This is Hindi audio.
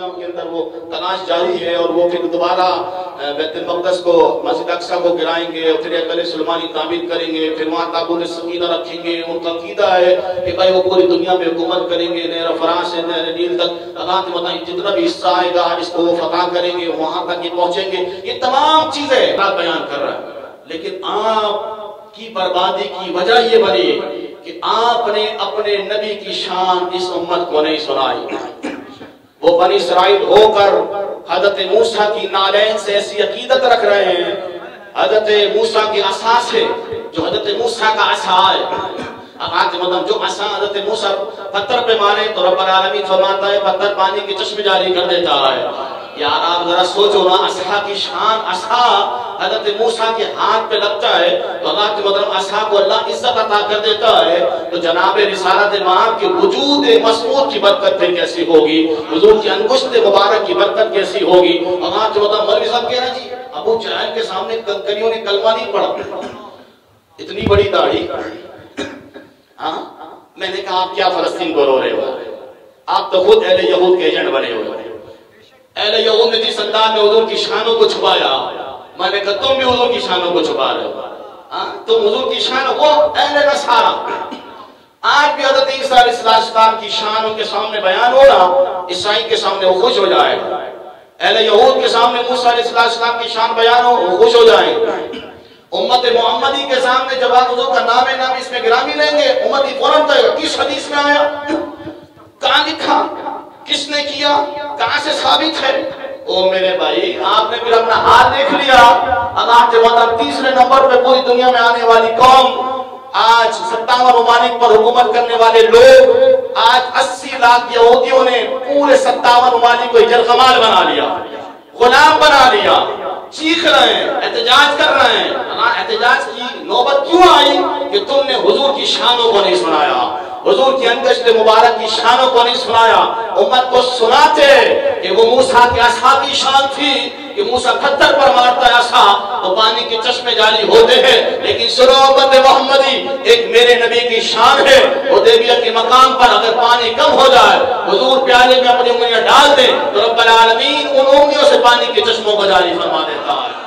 दुनिया के अंदर वो तलाश जारी है और वो फिर दोबारा बैतुल मक़दस को, मस्जिद अक्सा को गिराएंगे और फिर कले सुलेमानी तामीर करेंगे, फिर वहाँ ताबूत सकीना रखेंगे। उनका अकीदा है कि भाई वो पूरी दुनिया में हुकूमत करेंगे, नहर फराज से नहर नील तक अल्लाह के मतलब जितना भी हिस्सा आएगा इसको वो फतह करेंगे, वहाँ तक ये पहुँचेंगे। ये तमाम चीजें बयान कर रहा है, लेकिन आपकी बर्बादी की वजह ये बनी कि आपने अपने नबी की शान इस उम्मत को नहीं सुनाई। वो बनी इसराइल होकर हजरत मूसा की नालैन से ऐसी अकीदत रख रहे हैं, हजरत मूसा के असा से, जो हजरत मूसा का असा है, मतलब जो असा हजरत मूसा पत्थर पे मारे तो रब्बुल आलमीन फरमाता है पत्थर पानी के चश्मे जारी कर देता है। यार आप जरा सोचो ना, असा की शान, असा हजरत मूसा के हाथ पे लगता है तो अल्लाह के मतलब असा को अल्लाह इज्जत अता कर देता है, तो जनाब रिसालत माम के वजूद मसमूद की बरकत फिर कैसी होगी, हुजूर की अंगुश्त मुबारक की बरकत कैसी होगी। अल्लाह के मतलब मौलवी साहब कह रहे हैं जी अबू जहल के सामने कंकरियों ने कलमा नहीं पढ़ा, इतनी बड़ी दाढ़ी। हाँ, मैंने कहा आप क्या फलस्तीन को रो रहे हो, आप तो खुद अहले यहूद के एजेंट बने हो। अहले यहूद ने जिस अंदाज में हुजूर की शानों को छुपाया, मैंने कहा तुम भी हुजूर की शानों को छुपा रहे हो। तुम हुजूर की शान, वो अहले नसारा आज भी हज़रत ईसा अलैहिस्सलाम की शान उनके सामने बयान हो रहा, ईसाई के सामने वो खुश हो जाएगा। अहले यहूद के सामने मूसा अलैहिस्सलाम की शान बयान हो, वो खुश हो जाएंगे। उम्मत मोहम्मदी के सामने जब आप हुजूर का नाम इसमें गिरामी लेंगे, उम्मत ही फौरन कहेगा किस हदीस में आया, कहाँ लिखा, किसने किया, कहाँ से साबित है। ओ मेरे भाई, आपने फिर अपना हाथ देख लिया। अल्लाह के मतलब तीसरे नंबर पे पूरी दुनिया में आने वाली कौम, आज 57 ममालिक पर हुकूमत करने वाले लोग, आज 80 लाख यहूदियों ने पूरे 57 ममालिक को जरकमाल बना लिया, गुलाम बना लिया, चीख रहे हैं, एहतजाज कर रहे हैं। एहतजाज की नौबत क्यों आई कि तुमने हुजूर की शानों को नहीं सुनाया, हुजूर की अंगश्त मुबारक की शानों को नहीं सुनाया। उम्मत को सुनाते कि वो मूसा के असा की शान थी कि मूसा पत्थर पर मारता है असा तो पानी के चश्मे जारी होते हैं, लेकिन सुनो उम्मत मोहम्मदी, एक मेरे नबी की शान है, हुदैबिया के मकाम पर अगर पानी कम हो जाए, हुजूर प्याले में अपनी उंगलियां डाल दे तो रब्बुल आलमीन उन उंगलियों से पानी के चश्मों को जारी फरमा देता है।